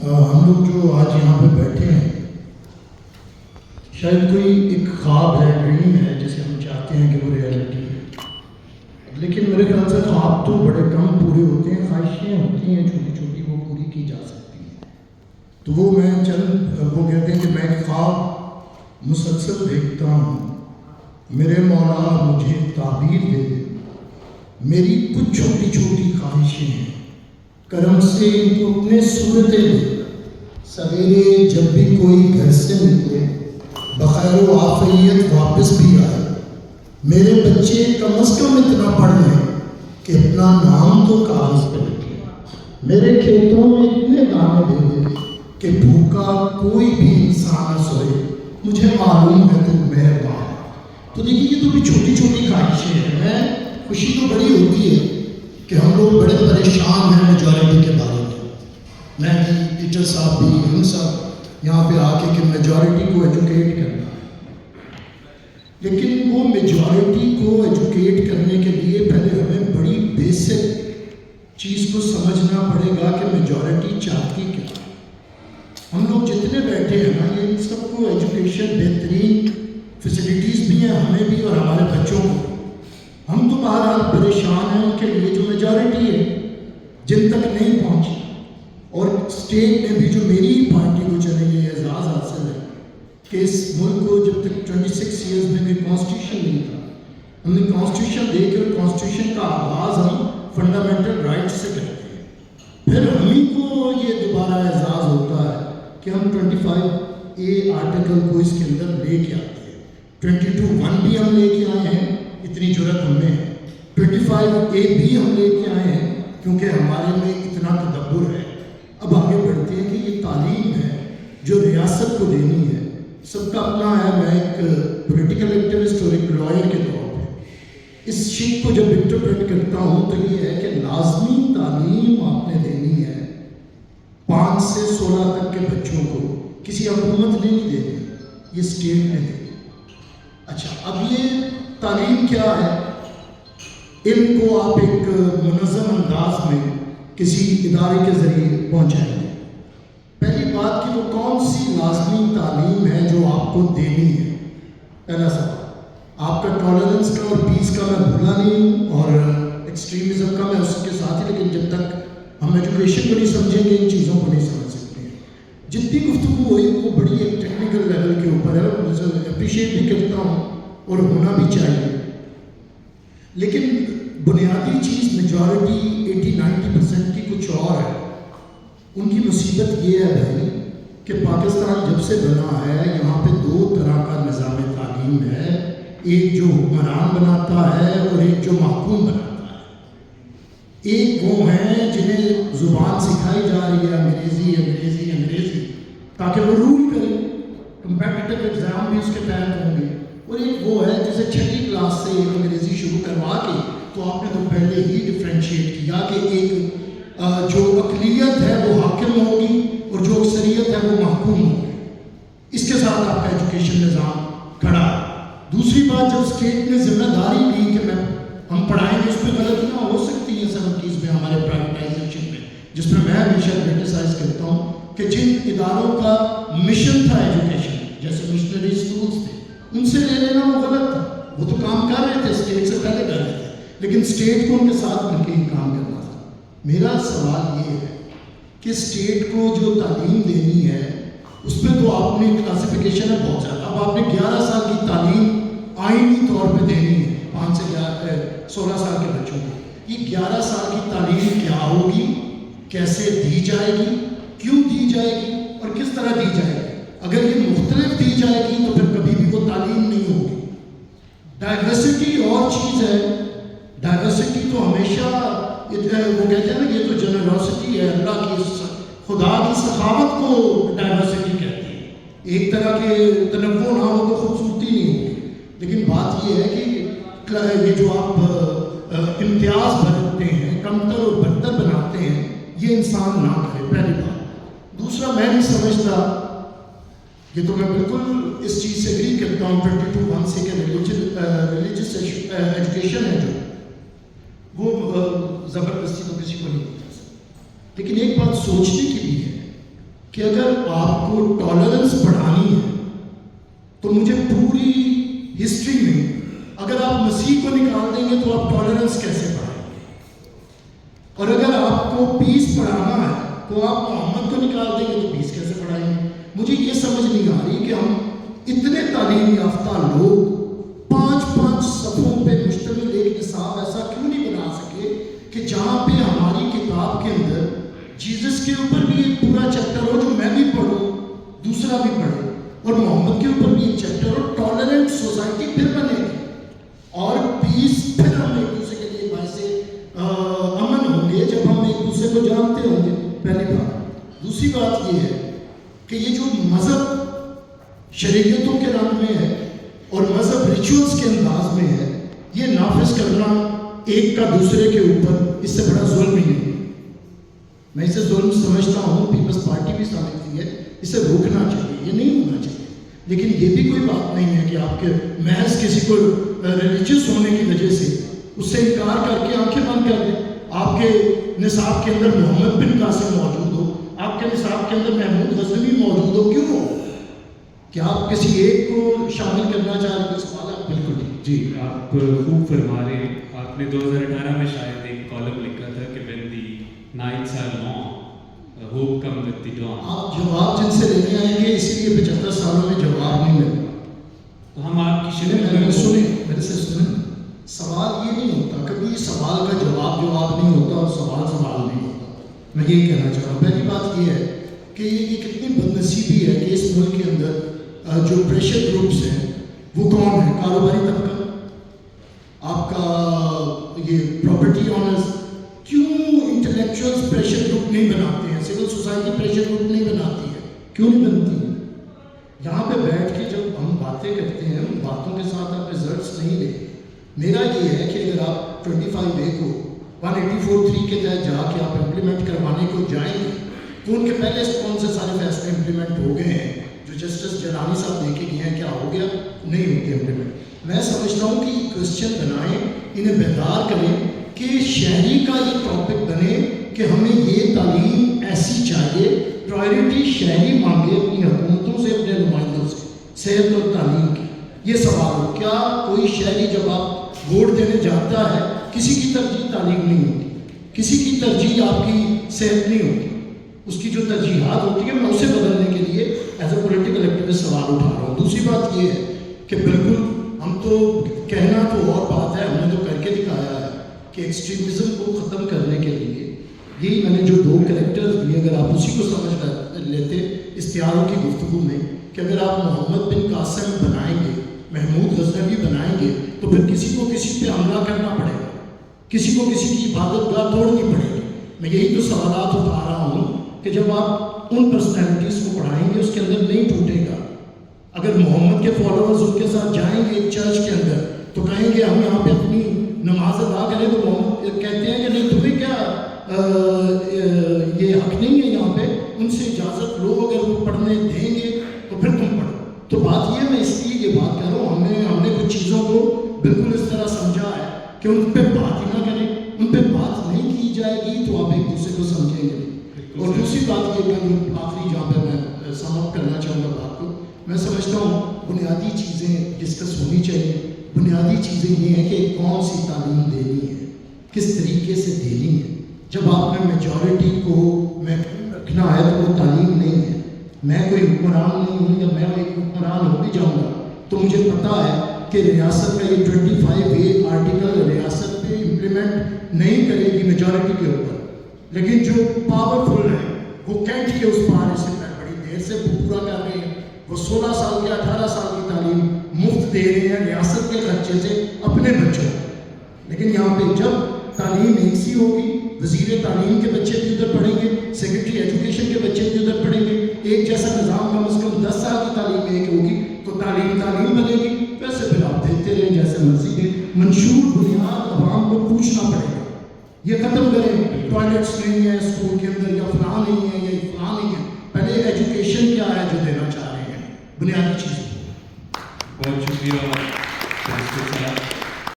ہم لوگ جو آج یہاں پہ بیٹھے ہیں، شاید کوئی ایک خواب ہے، ڈریم ہے، جسے ہم چاہتے ہیں کہ وہ ریئلٹی ہے، لیکن میرے خیال سے خواب تو بڑے کم پورے ہوتے ہیں، خواہشیں ہوتی ہیں چھوٹی چھوٹی، وہ پوری کی جا سکتی ہیں۔ تو وہ کہتے ہیں کہ میں ایک خواب مسلسل دیکھتا ہوں، میرے مولا مجھے تعبیر دے دے، میری کچھ چھوٹی چھوٹی خواہشیں ہیں، کرم سے ان کو اپنے صورتیں دے، سویرے جب بھی کوئی گھر سے نکلے بخیر و عافیت واپس بھی آئے، میرے بچے کم از کم اتنا پڑھ لیں کہ اپنا نام تو کاغذ پہ لکھے، میرے کھیتوں میں اتنے دانے دے دے کہ بھوکا کوئی بھی انسان نہ سوئے، مجھے معلوم ہے تو مہربان۔ تو دیکھیے یہ تو بھی چھوٹی چھوٹی خواہشیں ہیں۔ میں خوشی تو بڑی ہوتی ہے کہ ہم لوگ بڑے پریشان ہیں میجورٹی کے بارے میں، میں بھی، ٹیچر صاحب بھی، ہم سب یہاں پہ آ کے کہ میجورٹی کو ایجوکیٹ کرنا ہے، لیکن وہ میجورٹی کو ایجوکیٹ کرنے کے لیے پہلے ہمیں بڑی بیسک چیز کو سمجھنا پڑے گا کہ میجورٹی چاہتی کیا ہے۔ ہم لوگ جتنے بیٹھے ہیں نا، یہ سب کو ایجوکیشن بہترین فیسلٹیز بھی ہیں، ہمیں بھی اور ہمارے بچوں کو۔ ہم تو بہرحال پریشان ہیں ان کے لیے جو میجورٹی ہے، جن تک نہیں پہنچی، اور اسٹیٹ میں بھی جو میری پارٹی کو چلے گئے اعزاز حاصل ہے کہ اس ملک کو جب تک 26 ایئرز میں کوئی کانسٹیٹیوشن نہیں تھا، ہم نے کانسٹیٹیوشن دے کر کانسٹیٹیوشن کا آغاز ہم فنڈامنٹل رائٹس سے کرتے ہیں، پھر ہمیں کو یہ دوبارہ اعزاز ہوتا ہے کہ ہم 25A آرٹیکل کو اس کے اندر لے کے آتے ہیں، 22(1) بھی ہم لے کے آئے ہیں، اتنی جرأت ہم میں ہے، 25A بھی ہم لے کے آئے ہیں کیونکہ ہمارے میں اتنا تدبر ہے۔ اب آگے بڑھتے ہیں کہ یہ تعلیم ہے جو ریاست کو دینی ہے، سب کا اپنا ہے۔ میں ایک پولیٹیکل ایکٹیوسٹ اور ایک لائر کے طور پہ اس شیٹ کو جب انٹرپریٹ کرتا ہوں تو یہ ہے کہ لازمی تعلیم آپ نے دینی ہے 5 سے 16 تک کے بچوں کو، کسی حکومت نے نہیں دینی، یہ اسٹیٹ نے دینی۔ اچھا، اب یہ تعلیم کیا ہے؟ علم کو آپ ایک منظم انداز میں کسی ادارے کے ذریعے پہنچائیں گے۔ پہلی بات کہ وہ کون سی لازمی تعلیم ہے جو آپ کو دینی ہے؟ پہلا سوال۔ آپ کا ٹالرنس کا اور پیس کا میں بھولا نہیں ہوں، اور ایکسٹریمزم کا میں اس کے ساتھ ہی، لیکن جب تک ہم ایجوکیشن کو نہیں سمجھیں گے ان چیزوں کو نہیں سمجھ سکتے ہیں۔ جتنی گفتگو ہوئی وہ بڑی ایک ٹیکنیکل لیول کے اوپر ہے، اور میں اپریشیٹ بھی کرتا ہوں اور ہونا بھی چاہیے، لیکن بنیادی چیز میجورٹی 80-90% کی کچھ اور ہے۔ ان کی مصیبت یہ ہے بھائی کہ پاکستان جب سے بنا ہے یہاں پہ 2 طرح کا نظام تعلیم ہے، ایک جو حکمران بناتا ہے اور ایک جو محکوم بناتا ہے۔ ایک وہ ہیں جنہیں زبان سکھائی جا رہی ہے انگریزی انگریزی انگریزی تاکہ وہ رول کریں، کمپیٹیٹو ایگزام بھی اس کے تحت ہوں گے، اور ایک وہ ہے جسے 6ٹھی کلاس سے انگریزی شروع کروا کے تو آپ نے تو پہلے ہی ڈفرینشیٹ کیا کہ ایک جو اقلیت ہے وہ حاکم ہوگی اور جو اکثریت ہے وہ محکوم ہوگی۔ اس کے ساتھ آپ کا ایجوکیشن نظام کھڑا ہے۔ دوسری بات، جب اسٹیٹ نے ذمہ داری لی کہ ہم پڑھائیں گے، اس پہ غلطیاں ہو سکتی ہیں 70s میں ہمارے پرائیویٹائزیشن میں، جس میں میں ہمیشہ کرٹیسائز کرتا ہوں کہ جن اداروں کا مشن تھا ایجوکیشن، جیسے مشنری اسکولز تھے، ان سے لے لینا وہ غلط تھا۔ وہ تو کام کر رہے تھے، اسٹیٹ سے پہلے کر رہے تھے، لیکن اسٹیٹ کو ان کے ساتھ مل کے ہی کام کرنا تھا۔ میرا سوال یہ ہے کہ اسٹیٹ کو جو تعلیم دینی ہے اس میں تو آپ نے کلاسیفیکیشن ہے بہت زیادہ۔ اب آپ نے 11 سال کی تعلیم آئینی طور پہ دینی ہے 5 سے 16 سال کے بچوں کو۔ یہ 11 سال کی تعلیم کیا ہوگی، کیسے دی جائے گی، کیوں دی جائے گی اور کس طرح دی جائے گی؟ اگر یہ مختلف دی جائے گی تو پھر کبھی بھی وہ تعلیم نہیں ہوگی۔ ڈائیورسٹی اور چیز ہے، ڈائیورسٹی تو ہمیشہ وہ کہتے ہیں نا، یہ تو جنراسٹی ہے، اللہ کی خدا کی سخاوت کو ڈائیورسٹی کہتے ہیں۔ ایک طرح کے تنوع نہ ہو تو خوبصورتی نہیں ہوگی، لیکن بات یہ ہے کہ یہ جو آپ امتیاز برتتے ہیں، کمتر اور برتر بناتے ہیں، یہ انسان نہ کرے، پہلی بات۔ دوسرا، میں نہیں سمجھتا، یہ تو میں بالکل اس چیز سے اگری کرتا ہوں 22(1) سے کہ ریلیجس ایجوکیشن ہے جو وہ زبردستی تو کسی کو نہیں ہوتا، لیکن ایک بات سوچنے کی بھی ہے کہ اگر آپ کو ٹالرنس بڑھانی ہے تو مجھے پوری ہسٹری میں اگر آپ مسیح کو نکال دیں گے تو آپ ٹالرنس کیسے بڑھائیں گے؟ اور اگر آپ کو پیس بڑھانا ہے تو آپ محمد کو نکال دیں گے تو پیس کیسے بڑھائیں گے؟ مجھے یہ سمجھ نہیں آ رہی کہ ہم اتنے تعلیم یافتہ لوگ 5 صفوں پہ مشتمل ایک نصاب ایسا کیوں نہیں بنا سکے کہ جہاں پہ ہماری کتاب کے اندر جیزس کے اوپر بھی ایک پورا چیپٹر ہو جو میں بھی پڑھوں، دوسرا بھی پڑھے، اور محمد کے اوپر بھی ایک چیپٹر ہو، ٹالرنٹ سوسائٹی پھر بنے گی اور پیس پھر ہم ایک دوسرے کے لیے باعث امن ہوں گے جب ہم ایک دوسرے کو جانتے ہوں گے، پہلی بات۔ دوسری بات یہ ہے کہ یہ جو مذہب شریعتوں کے رنگ میں ہے اور مذہب ریچولز کے انداز میں ہے، یہ نافذ کرنا ایک کا دوسرے کے اوپر، اس سے بڑا ظلم ہی نہیں۔ میں اسے ظلم سمجھتا ہوں، پیپلز پارٹی بھی سمجھتی ہے، اسے روکنا چاہیے، یہ نہیں ہونا چاہیے۔ لیکن یہ بھی کوئی بات نہیں ہے کہ آپ کے محض کسی کو ریلیجیس ہونے کی وجہ سے اس سے انکار کر کے آنکھیں بند کر دیں۔ آپ کے نصاب کے اندر محمد بن قاسم موجود ہو، آپ کے نصاب کے اندر محمود غزنوی موجود ہو، کیوں ہو؟ کیا آپ کسی ایک کو شامل کرنا چاہ رہے ہیں؟ سوال ہے بالکل ٹھیک۔ جی آپ خوب فرما رہے ہیں۔ آپ نے 2018 میں شاید ایک کالم لکھا تھا کہ when the nights are long, hope comes with the dawn۔ آپ جواب جن سے لینے آئیں گے اسی لیے 75 سالوں میں جواب نہیں ملے گا۔ تو ہم آپ کی سنیں میرے سے سنیں، سوال یہ نہیں ہوتا، کبھی سوال کا جواب نہیں ہوتا اور سوال نہیں ہوتا۔ میں یہی کہنا چاہ رہا ہوں۔ پہلی بات یہ ہے کہ یہ کتنی بدنصیبی ہے کہ اس ملک کے اندر جو پریشر گروپس ہیں وہ کون ہیں؟ کاروباری طبقہ، آپ کا یہ پراپرٹی آنرز۔ کیوں انٹلیکچوئلز پریشر گروپ نہیں بناتے ہیں؟ سول سوسائٹی پریشر گروپ نہیں بناتی ہے، کیوں نہیں بنتی ہے؟ یہاں پہ بیٹھ کے جب ہم باتیں کرتے ہیں ان باتوں کے ساتھ آپ ریزلٹس نہیں لیں۔ میرا یہ ہے کہ اگر آپ 25A کو 184(3) کے تحت جا کے آپ امپلیمنٹ کروانے کو جائیں گے تو ان کے پہلے کون سے سارے فیصلے امپلیمنٹ ہو گئے ہیں جو جسٹس جیلانی صاحب دے کے گئے ہیں؟ کیا ہو گیا؟ نہیں ہوتے امپلیمنٹ۔ میں سمجھتا ہوں کہ کرسچن بنائیں، انہیں بیدار کریں کہ شہری کا یہ ٹاپک بنے کہ ہمیں یہ تعلیم ایسی چاہیے، پرائرٹی شہری مانگے اپنی حکومتوں سے، اپنے نمائندوں سے، صحت اور تعلیم کی۔ یہ سوال ہو، کیا کوئی شہری جب آپ ووٹ دینے جاتا ہے کسی کی ترجیح تعلیم نہیں ہوتی، کسی کی ترجیح آپ کی صحت نہیں ہوتی، اس کی جو ترجیحات ہوتی ہیں میں اسے بدلنے کے لیے ایز اے پولیٹیکل ایکٹیوسٹ سوال اٹھا رہا ہوں۔ دوسری بات یہ ہے کہ بالکل ہم تو کہنا تو اور بات ہے، ہم نے تو کر کے دکھایا ہے کہ ایکسٹریمزم کو ختم کرنے کے لیے یہی میں نے جو 2 کریکٹرز دیے، اگر آپ اسی کو سمجھ لیتے اشتہاروں کی گفتگو میں کہ اگر آپ محمد بن قاسم بنائیں گے، محمود غزنوی بنائیں گے تو پھر کسی کو کسی پہ حملہ کرنا پڑے گا، کسی کو کسی کی عبادت گاہ توڑنی پڑے گی۔ میں یہی تو سوالات اٹھا رہا ہوں کہ جب آپ ان پرسنالٹیز کو پڑھائیں گے اس کے اندر نہیں ٹوٹے گا۔ اگر محمد کے فالوورز ان کے ساتھ جائیں گے ایک چرچ کے اندر تو کہیں گے ہم یہاں پہ اپنی نماز ادا کریں، تو محمد کہتے ہیں کہ نہیں تمہیں کیا یہ حق نہیں ہے یہاں پہ، ان سے اجازت لو، اگر وہ پڑھنے دیں گے تو پھر تم پڑھو۔ تو بات یہ میں اس لیے یہ بات کر رہا ہوں، ہم نے کچھ چیزوں کو بالکل اس طرح سمجھا ہے کہ ان پہ بات ہی نہ کریں، ان پہ بات نہیں کی جائے گی تو آپ ایک دوسرے کو سمجھیں گے نہیں۔ اور دوسری بات یہ میں آخری جہاں پہ میں سم اپ کرنا چاہوں گا بات کو، میں سمجھتا ہوں بنیادی چیزیں ڈسکس ہونی چاہیے۔ بنیادی چیزیں یہ ہیں کہ کون سی تعلیم دینی ہے، کس طریقے سے دینی ہے۔ جب آپ نے میجورٹی کو محفوظ رکھنا ہے تو وہ تعلیم نہیں ہے۔ میں کوئی حکمران نہیں ہوں، جب میں ایک حکمران ہو بھی جاؤں گا تو مجھے پتا ہے کہ ریاست کا یہ 25A آرٹیکل ریاست پہ امپلیمنٹ نہیں کرے گی میجورٹی کے اوپر، لیکن جو پاورفل ہیں وہ کینٹ کے اس پارے سے بڑی دیر سے پورا کر رہے ہیں۔ وہ 16 سال کے 18 سال کی تعلیم مفت دے رہے ہیں ریاست کے خرچے سے اپنے بچوں کو۔ لیکن یہاں پہ جب تعلیم ایک سی ہوگی، وزیر تعلیم کے بچے بھی ادھر پڑھیں گے، سیکرٹری ایجوکیشن کے بچے بھی ادھر پڑھیں گے، ایک جیسا نظام کم از کم 10 سال کی تعلیم ایک ہوگی تو تعلیم بنے گی۔ ویسے پھر آپ دیکھتے رہیں جیسے مرضی ہے، منشور بنیاد عوام کو پوچھنا پڑے گا۔ یہ ختم کریں، ٹوائلٹس نہیں ہیں اسکول کے اندر، یا فلاں نہیں ہے یا فلاں نہیں ہے۔ پہلے ایجوکیشن کیا ہے جو دینا چاہ رہے ہیں، بنیادی چیز۔ بہت شکریہ۔